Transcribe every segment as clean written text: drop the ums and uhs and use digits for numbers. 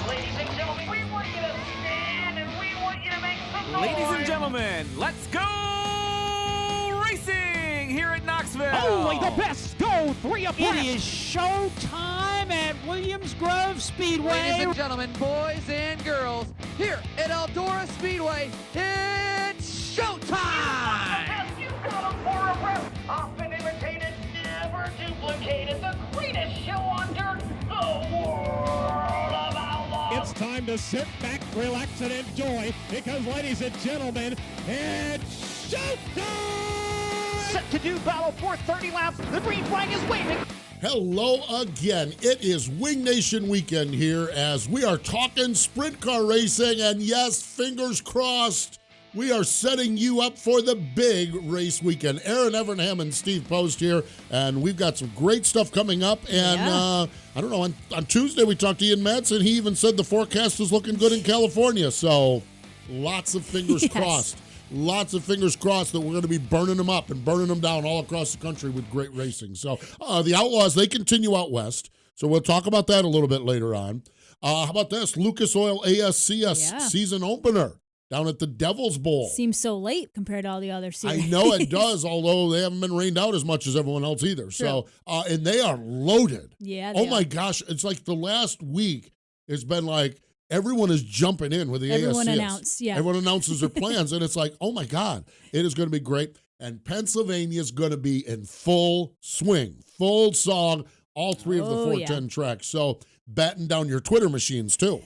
Ladies and gentlemen, we want you to stand and we want you to make some noise. Ladies and gentlemen, let's go racing here at Knoxville. Only the best go 3 abreast. It is show time at Williams Grove Speedway. Ladies and gentlemen, boys and girls, here at Eldora Speedway, it's showtime! You got 'em for a rep. Often imitated, never duplicated. The greatest show on dirt, the World of Outlaws. It's time to sit back, relax, and enjoy because, ladies and gentlemen, it's showtime! Set to do battle for 30 laps. The green flag is waving. Hello again. It is Wing Nation weekend here as we are talking sprint car racing, and yes, fingers crossed, we are setting you up for the big race weekend. Erin, Evernham, and Steve Post here, and we've got some great stuff coming up. And I don't know, on Tuesday we talked to Ian Metz, and he even said the forecast is looking good in California. So lots of fingers crossed. Lots of fingers crossed that we're going to be burning them up and burning them down all across the country with great racing. So the Outlaws, they continue out west. So we'll talk about that a little bit later on. How about this? Lucas Oil ASCS season opener down at the Devil's Bowl. Seems so late compared to all the other series. I know it does, although they haven't been rained out as much as everyone else either. True. So, and they are loaded. Yeah. Oh my gosh. It's like the last week it's been like, everyone is jumping in with the Everyone ASCS. Everyone announces their plans, and it's like, oh, my God, it is going to be great. And Pennsylvania is going to be in full swing, full song, all three of the 410 tracks. So batten down your Twitter machines, too.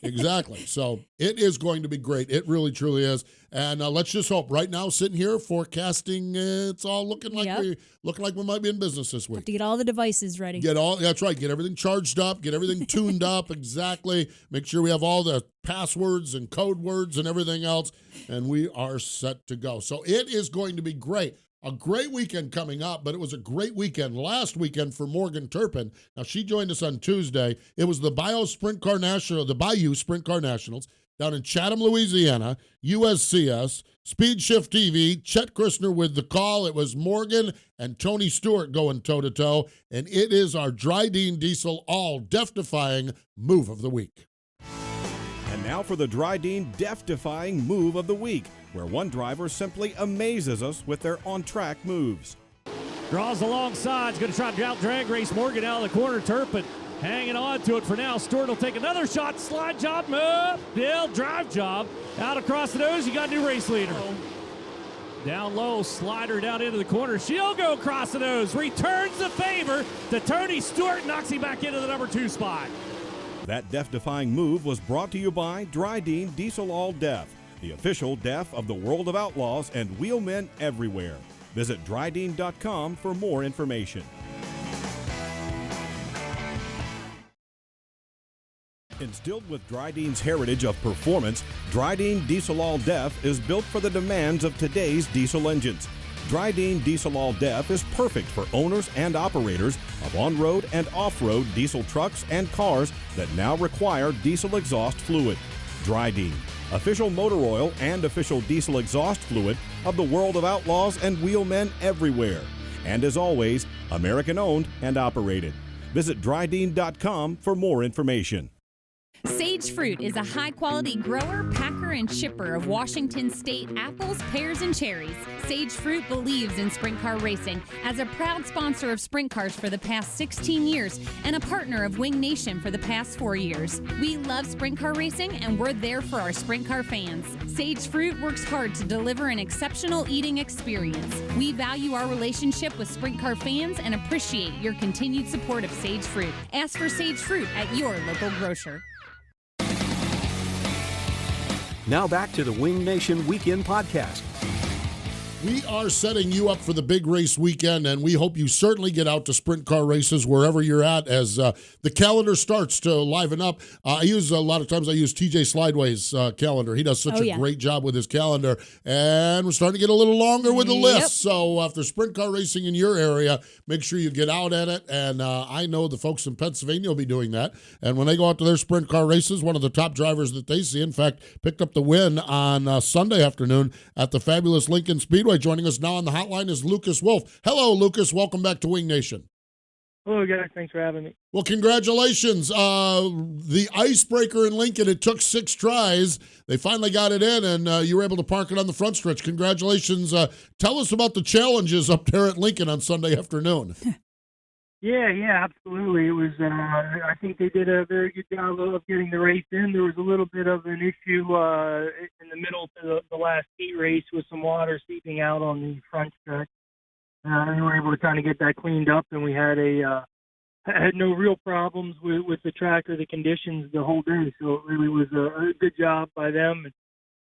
Exactly. So it is going to be great. It really, truly is. And let's just hope right now, sitting here forecasting, it's all looking like we might be in business this week. Have to get all the devices ready. That's right. Get everything charged up, get everything tuned up. Exactly. Make sure we have all the passwords and code words and everything else. And we are set to go. So it is going to be great. A great weekend coming up, but it was a great weekend last weekend for Morgan Turpin. Now, she joined us on Tuesday. It was the Bayou Sprint Car Nationals down in Chatham, Louisiana, USCS, Speed Shift TV, Chet Christner with the call. It was Morgan and Tony Stewart going toe-to-toe, and it is our Dryden Diesel all death-defying move of the week. And now for the Dryden death-defying move of the week, where one driver simply amazes us with their on-track moves. Draws alongside, is going to try to out drag race Morgan out of the corner. Turpin hanging on to it for now. Stewart will take another shot, slide job, move, Bill, drive job, out across the nose. You got a new race leader. Down low, slider down into the corner. She'll go across the nose, returns the favor to Tony Stewart, knocks him back into the number 2 spot. That death-defying move was brought to you by Dryden Diesel All Death, the official DEF of the World of Outlaws and wheelmen everywhere. Visit Dryden.com for more information. Instilled with Dryden's heritage of performance, Dryden Diesel All Def is built for the demands of today's diesel engines. Dryden Diesel All Def is perfect for owners and operators of on-road and off-road diesel trucks and cars that now require diesel exhaust fluid. Dryden, official motor oil and official diesel exhaust fluid of the World of Outlaws and wheelmen everywhere. And as always, American-owned and operated. Visit Dryden.com for more information. Sage Fruit is a high-quality grower, packer, and shipper of Washington State apples, pears, and cherries. Sage Fruit believes in sprint car racing as a proud sponsor of sprint cars for the past 16 years and a partner of Wing Nation for the past 4 years. We love sprint car racing, and we're there for our sprint car fans. Sage Fruit works hard to deliver an exceptional eating experience. We value our relationship with sprint car fans and appreciate your continued support of Sage Fruit. Ask for Sage Fruit at your local grocer. Now back to the Wing Nation Weekend Podcast. We are setting you up for the big race weekend, and we hope you certainly get out to sprint car races wherever you're at as the calendar starts to liven up. A lot of times I use TJ Slideway's calendar. He does such a great job with his calendar, and we're starting to get a little longer with the list. So if there's sprint car racing in your area, make sure you get out at it, and I know the folks in Pennsylvania will be doing that. And when they go out to their sprint car races, one of the top drivers that they see, in fact, picked up the win on Sunday afternoon at the fabulous Lincoln Speedway. Joining us now on the hotline is Lucas Wolfe. Hello, Lucas. Welcome back to Wing Nation. Hello, guys. Thanks for having me. Well, congratulations. The Icebreaker in Lincoln, it took 6 tries. They finally got it in, and you were able to park it on the front stretch. Congratulations. Tell us about the challenges up there at Lincoln on Sunday afternoon. Yeah, absolutely. It was. I think they did a very good job of getting the race in. There was a little bit of an issue in the middle to the last heat race with some water seeping out on the front stretch. We were able to kind of get that cleaned up, and we had had no real problems with the track or the conditions the whole day. So it really was a good job by them.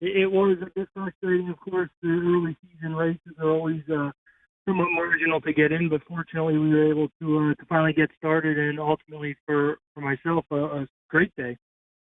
It was a bit frustrating, of course. The early season races are always somewhat marginal to get in, but fortunately we were able to finally get started, and ultimately for myself a great day.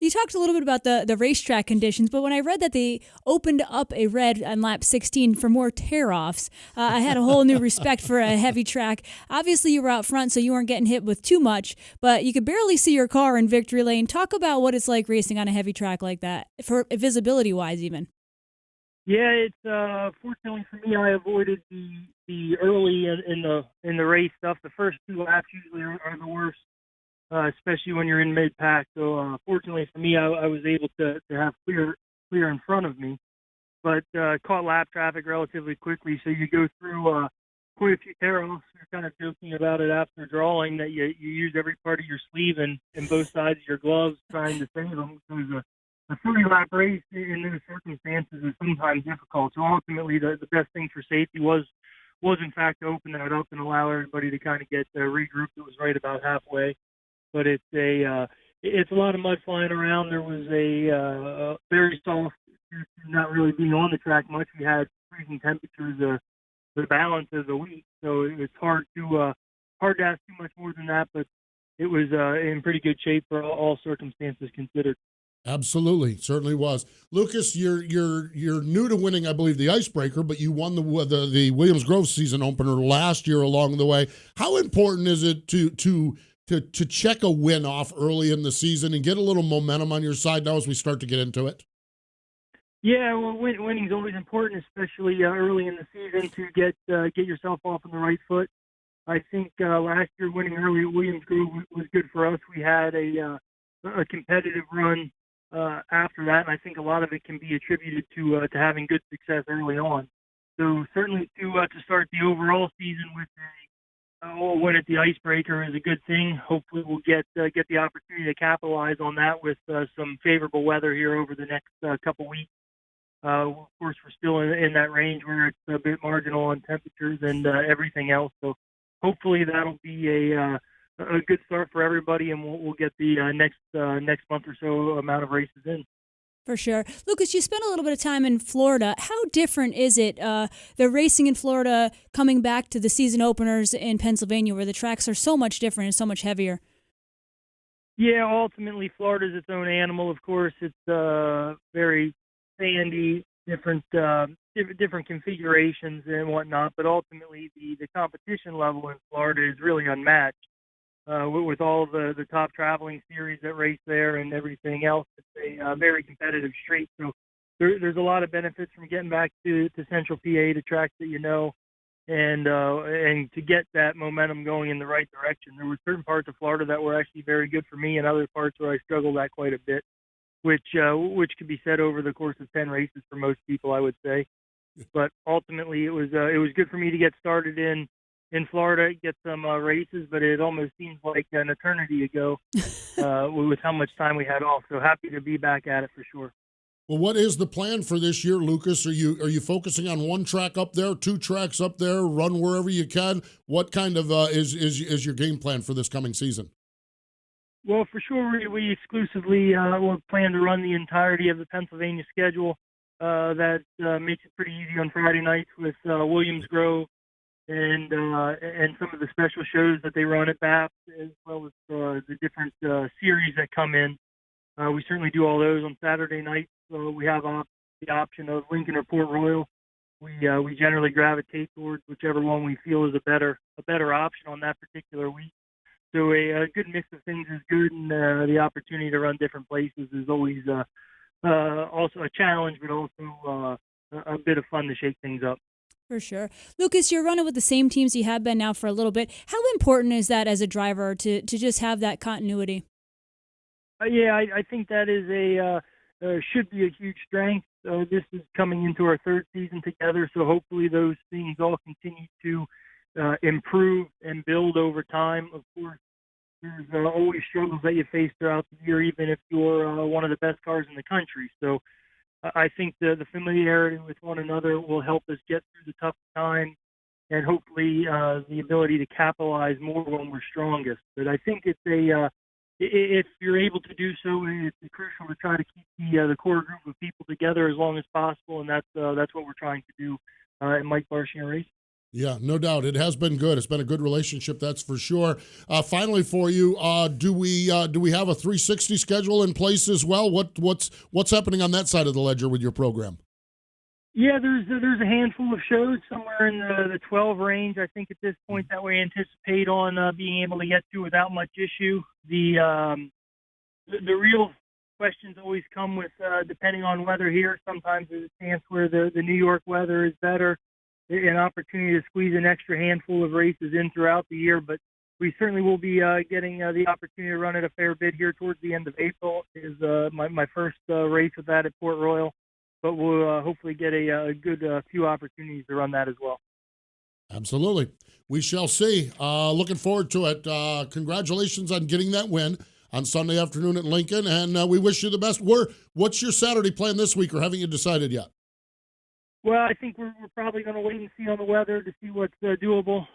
You talked a little bit about the racetrack conditions, but when I read that they opened up a red on lap 16 for more tear-offs, I had a whole new respect for a heavy track. Obviously, you were out front, so you weren't getting hit with too much, but you could barely see your car in victory lane. Talk about what it's like racing on a heavy track like that, for visibility-wise even. Yeah, it's fortunately for me, I avoided the early in the race stuff. The first 2 laps usually are the worst. Especially when you're in mid-pack. So fortunately for me, I was able to have clear in front of me, but caught lap traffic relatively quickly. So you go through quite a few tear-offs. You're kind of joking about it after drawing that you use every part of your sleeve and both sides of your gloves trying to save them. Because a 30-lap race in those circumstances is sometimes difficult. So ultimately, the best thing for safety was in fact to open that up and allow everybody to kind of get regrouped. It was right about halfway. But it's a lot of mud flying around. There was a very soft, not really being on the track much. We had freezing temperatures the balance of the week, so it's hard to ask too much more than that. But it was in pretty good shape for all circumstances considered. Absolutely, certainly was. Lucas, you're new to winning, I believe, the Icebreaker, but you won the Williams Grove season opener last year along the way. How important is it to check a win off early in the season and get a little momentum on your side now as we start to get into it? Yeah, well, winning's always important, especially early in the season, to get yourself off on the right foot. I think last year winning early at Williams Grove was good for us. We had a competitive run after that, and I think a lot of it can be attributed to having good success early on. So certainly to start the overall season with a win at the Icebreaker is a good thing. Hopefully we'll get the opportunity to capitalize on that with some favorable weather here over the next couple weeks. Of course, we're still in that range where it's a bit marginal on temperatures and everything else. So hopefully that'll be a good start for everybody, and we'll get the next month or so amount of races in. For sure. Lucas, you spent a little bit of time in Florida. How different is it, the racing in Florida coming back to the season openers in Pennsylvania where the tracks are so much different and so much heavier? Yeah, ultimately Florida's its own animal, of course. It's very sandy, different configurations and whatnot, but ultimately the competition level in Florida is really unmatched. With all the top traveling series that race there and everything else, it's a very competitive street. So there's a lot of benefits from getting back to Central PA, to tracks that you know, and to get that momentum going in the right direction. There were certain parts of Florida that were actually very good for me, and other parts where I struggled at quite a bit, which could be said over the course of 10 races for most people, I would say. But ultimately, it was good for me to get started in Florida, get some races, but it almost seems like an eternity ago with how much time we had off. So happy to be back at it for sure. Well, what is the plan for this year, Lucas? Are you focusing on one track up there, 2 tracks up there, run wherever you can? What kind of is your game plan for this coming season? Well, for sure, we exclusively will plan to run the entirety of the Pennsylvania schedule. That makes it pretty easy on Friday nights with Williams Grove and some of the special shows that they run at BAP, as well as the different series that come in. We certainly do all those on Saturday nights. So we have the option of Lincoln or Port Royal. We generally gravitate towards whichever one we feel is a better option on that particular week. So a good mix of things is good, and the opportunity to run different places is always also a challenge, but also a bit of fun to shake things up. For sure. Lucas, you're running with the same teams you have been now for a little bit. How important is that as a driver to just have that continuity? Yeah, I think that is should be a huge strength. This is coming into our third season together, so hopefully those things all continue to improve and build over time. Of course, there's always struggles that you face throughout the year, even if you're one of the best cars in the country. So I think the familiarity with one another will help us get through the tough times and hopefully the ability to capitalize more when we're strongest. But I think it's if you're able to do so, it's crucial to try to keep the core group of people together as long as possible, and that's what we're trying to do at Mike Barshing Race. Yeah, no doubt. It has been good. It's been a good relationship, that's for sure. Finally, for you, do we have a 360 schedule in place as well? What's happening on that side of the ledger with your program? Yeah, there's a handful of shows somewhere in the 12 range, I think, at this point, that we anticipate on being able to get to without much issue. The real questions always come with depending on weather here. Sometimes there's a chance where the New York weather is better, an opportunity to squeeze an extra handful of races in throughout the year, but we certainly will be getting the opportunity to run it a fair bit here towards the end of April. Is my first race with that at Port Royal, but we'll hopefully get a good few opportunities to run that as well. Absolutely. We shall see. Looking forward to it. Congratulations on getting that win on Sunday afternoon at Lincoln, and we wish you the best. What's your Saturday plan this week, or haven't you decided yet? Well, I think we're probably going to wait and see on the weather to see what's doable.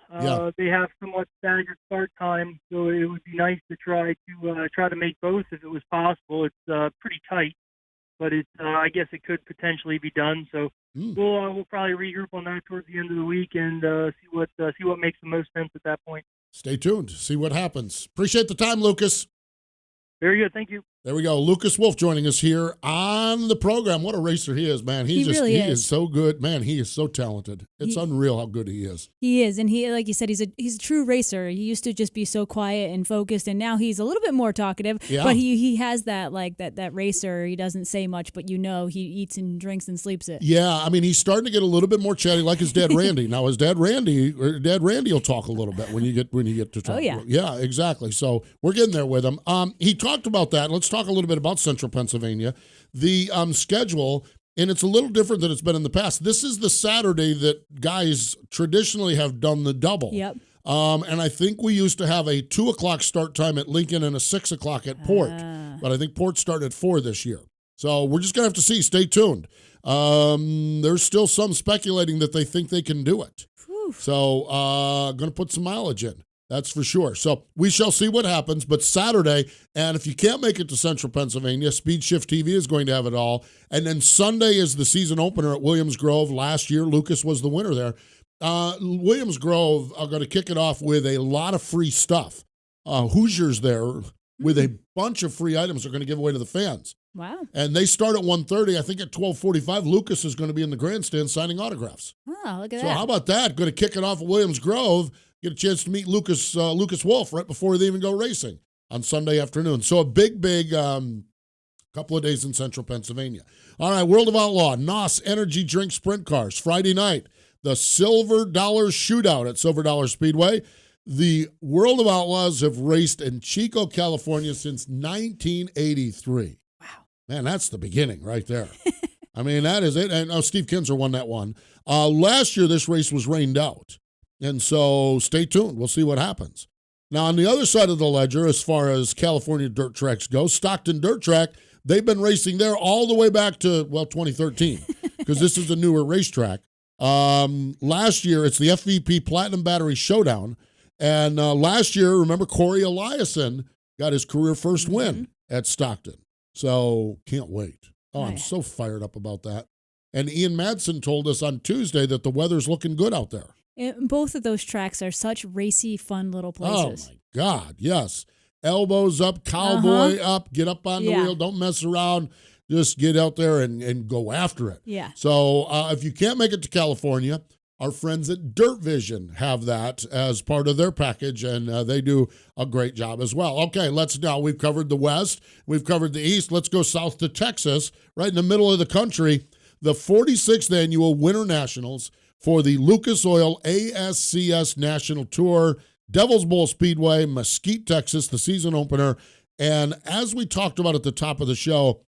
They have somewhat staggered start time, so it would be nice to try to make both if it was possible. It's pretty tight, but I guess it could potentially be done. So we'll probably regroup on that towards the end of the week and see what makes the most sense at that point. Stay tuned. See what happens. Appreciate the time, Lucas. Very good. Thank you. There we go. Lucas Wolfe joining us here on the program. What a racer he is, man. He is so good. Man, he is so talented. It's unreal how good he is. He is, and he, like you said, he's a true racer. He used to just be so quiet and focused, and now he's a little bit more talkative. Yeah. But he has that that racer. He doesn't say much, but he eats and drinks and sleeps it. Yeah, I mean, he's starting to get a little bit more chatty, like his dad Randy. Now his dad Randy will talk a little bit when you get to talk. Oh yeah, yeah, exactly. So we're getting there with him. He talked about that. Let's talk a little bit about Central Pennsylvania, the schedule, and it's a little different than it's been in the past. This is the Saturday that guys traditionally have done the double. Yep. And I think we used to have a 2:00 start time at Lincoln and a 6:00 at Port, but I think Port started at 4 this year. So we're just gonna have to see. Stay tuned. There's still some speculating that they think they can do it. Whew. So gonna put some mileage in. That's for sure. So we shall see what happens. But Saturday, and if you can't make it to Central Pennsylvania, Speed Shift TV is going to have it all. And then Sunday is the season opener at Williams Grove. Last year, Lucas was the winner there. Williams Grove are going to kick it off with a lot of free stuff. Hoosiers there with a bunch of free items they're going to give away to the fans. Wow. And they start at 1:30. I think at 12:45, Lucas is going to be in the grandstand signing autographs. Oh, look at that. So how about that? Going to kick it off at Williams Grove. Get a chance to meet Lucas Wolfe right before they even go racing on Sunday afternoon. So a big couple of days in Central Pennsylvania. All right, World of Outlaw, NOS Energy Drink Sprint Cars. Friday night, the Silver Dollar Shootout at Silver Dollar Speedway. The World of Outlaws have raced in Chico, California since 1983. Wow. Man, that's the beginning right there. I mean, that is it. And Steve Kinzer won that one. Last year, this race was rained out. And so stay tuned. We'll see what happens. Now, on the other side of the ledger, as far as California dirt tracks go, Stockton Dirt Track, they've been racing there all the way back to, 2013, because this is a newer racetrack. Last year, it's the FVP Platinum Battery Showdown. And last year, remember, Corey Eliason got his career first win at Stockton. So can't wait. Oh, I'm so fired up about that. And Ian Madsen told us on Tuesday that the weather's looking good out there. Both of those tracks are such racy, fun little places. Oh, my God, yes. Elbows up, cowboy up, get up on the wheel, don't mess around. Just get out there and go after it. Yeah. So if you can't make it to California, our friends at Dirt Vision have that as part of their package, and they do a great job as well. Okay, we've covered the West, we've covered the East. Let's go south to Texas, right in the middle of the country. The 46th Annual Winter Nationals for the Lucas Oil ASCS National Tour, Devil's Bowl Speedway, Mesquite, Texas, the season opener. And as we talked about at the top of the show,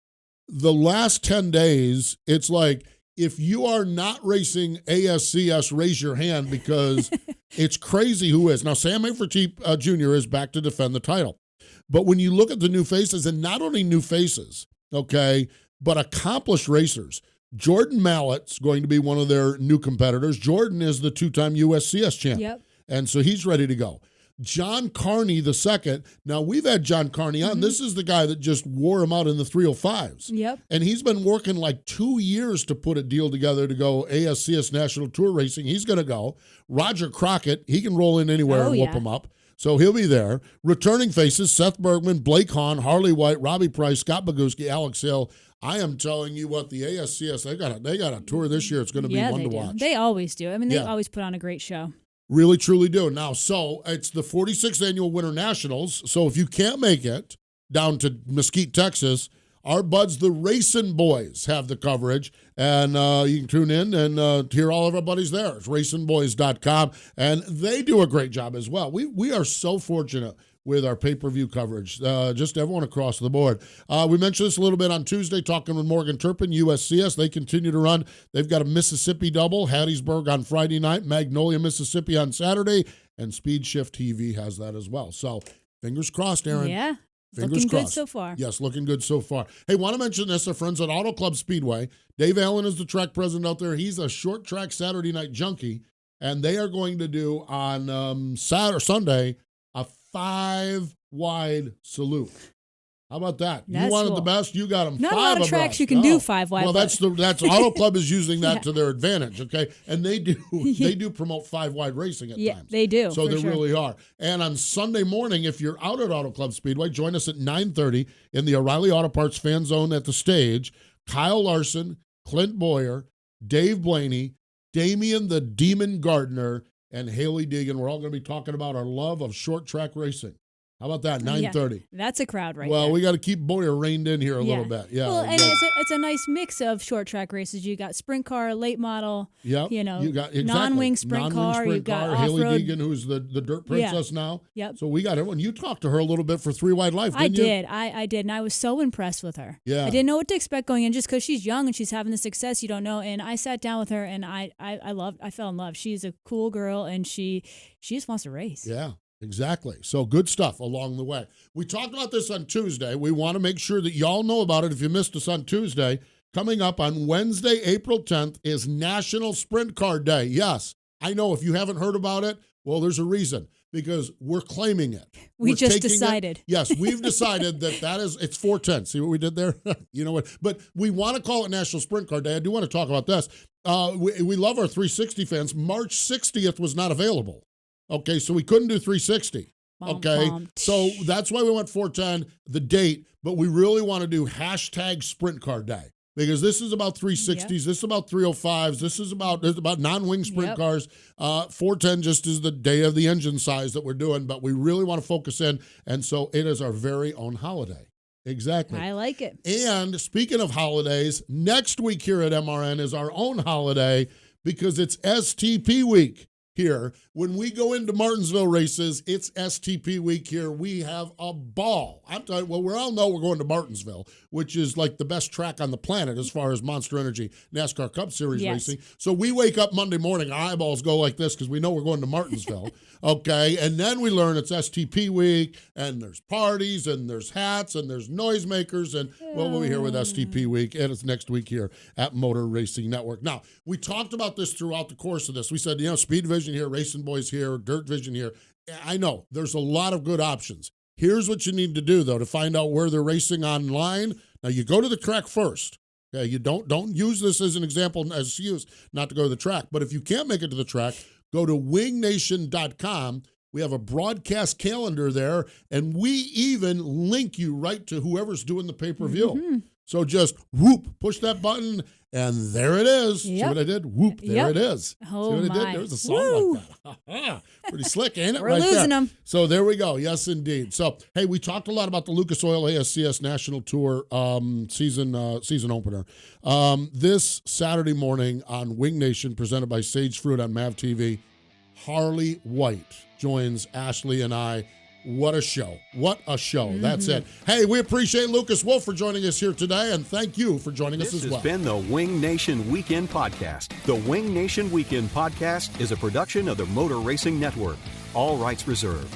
the last 10 days, it's like, if you are not racing ASCS, raise your hand, because it's crazy who is. Now, Sam Aferty Jr. is back to defend the title. But when you look at the new faces, and not only new faces, okay, but accomplished racers, Jordan Mallett's going to be one of their new competitors. Jordan is the two-time USCS champ. Yep. And so he's ready to go. John Carney II. Now, we've had John Carney on. This is the guy that just wore him out in the 305s. Yep. And he's been working like 2 years to put a deal together to go ASCS National Tour Racing. He's going to go. Roger Crockett, he can roll in anywhere and whoop him up. So he'll be there. Returning faces, Seth Bergman, Blake Hahn, Harley White, Robbie Price, Scott Boguski, Alex Hill. I am telling you what, the ASCS, they got a tour this year. It's going to be one to watch. They always do. I mean, they always put on a great show. Really, truly do. Now, so it's the 46th Annual Winter Nationals. So if you can't make it down to Mesquite, Texas, our buds, the Racing Boys, have the coverage. And you can tune in and hear all of our buddies there. It's racingboys.com. And they do a great job as well. We are so fortunate with our pay-per-view coverage, just everyone across the board. We mentioned this a little bit on Tuesday, talking with Morgan Turpin, USCS. They continue to run. They've got a Mississippi double, Hattiesburg on Friday night, Magnolia, Mississippi on Saturday, and Speed Shift TV has that as well. So fingers crossed, Erin. Yeah. Fingers looking crossed. good so far. Yes, looking good so far. Hey, want to mention this, our friends at Auto Club Speedway. Dave Allen is the track president out there. He's a short track Saturday night junkie, and they are going to do on Sunday a 5-wide salute. How about that? That's you wanted cool. the best, you got them. Not 5 a lot of abreast. tracks you can do 5 wide. Well, that's Auto Club is using that Yeah. to their advantage, okay? And they do promote 5 wide racing at times. They do. So they sure. really are. And on Sunday morning, if you're out at Auto Club Speedway, join us at 9:30 in the O'Reilly Auto Parts fan zone at the stage. Kyle Larson, Clint Boyer, Dave Blaney, Damian the Demon Gardner, and Haley Deegan. We're all going to be talking about our love of short track racing. How about that? 9:30. Yeah, that's a crowd right well, there. we got to keep Boyer reined in here a little bit. Yeah. Well, and it's a nice mix of short track races. You got sprint car, late model. Yep. You know, you got non-wing sprint car. You've got Haley off-road. Deegan, who's the dirt princess now. Yep. So we got everyone. You talked to her a little bit for 3 Wide Life, didn't you? I did, and I was so impressed with her. Yeah. I didn't know what to expect going in, just because she's young and she's having the success you don't know. And I sat down with her, and I fell in love. She's a cool girl, and she just wants to race. Yeah. Exactly. So good stuff along the way. We talked about this on Tuesday. We want to make sure that y'all know about it if you missed us on Tuesday. Coming up on Wednesday, April 10th is National Sprint Car Day. Yes, I know if you haven't heard about it, well, there's a reason. Because we're claiming it. We We're just taking decided. It. Yes, we've decided it's 410. See what we did there? You know what? But we want to call it National Sprint Car Day. I do want to talk about this. We love our 360 fans. March 60th was not available. Okay, so we couldn't do 360. Okay, so that's why we went 410, the date, but we really want to do hashtag Sprint Car Day because this is about 360s, This is about 305s, this is about non-wing sprint cars. 410 just is the day of the engine size that we're doing, but we really want to focus in, and so it is our very own holiday. Exactly. I like it. And speaking of holidays, next week here at MRN is our own holiday because it's STP week. Here, when we go into Martinsville races, it's STP week here. We have a ball. I'm telling you, well, we all know we're going to Martinsville, which is like the best track on the planet as far as Monster Energy NASCAR Cup Series racing. So we wake up Monday morning, our eyeballs go like this because we know we're going to Martinsville. Okay, and then we learn it's STP week, and there's parties, and there's hats, and there's noisemakers, and well, we'll be here with STP week, and it's next week here at Motor Racing Network. Now, we talked about this throughout the course of this. We said, Speed Vision here, Racing Boys here, Dirt Vision here. I know, there's a lot of good options. Here's what you need to do, though, to find out where they're racing online. Now, you go to the track first. Okay, you don't use this as an example, as excuse not to go to the track. But if you can't make it to the track, go to wingnation.com. We have a broadcast calendar there, and we even link you right to whoever's doing the pay-per-view. So just whoop, push that button, and there it is. See Yep. what I did? Whoop, there it is. Oh, See what I my. did? There's a song Woo. like that. Pretty slick, ain't it? We're right losing there. them. So there we go. Yes, indeed. So, hey, we talked a lot about the Lucas Oil ASCS National Tour season opener. This Saturday morning on Wing Nation, presented by Sage Fruit on MAV TV, Harley White joins Ashley and I. What a show. What a show. That's it. Hey, we appreciate Lucas Wolfe for joining us here today, and thank you for joining us as well. This has been the Wing Nation Weekend Podcast. The Wing Nation Weekend Podcast is a production of the Motor Racing Network. All rights reserved.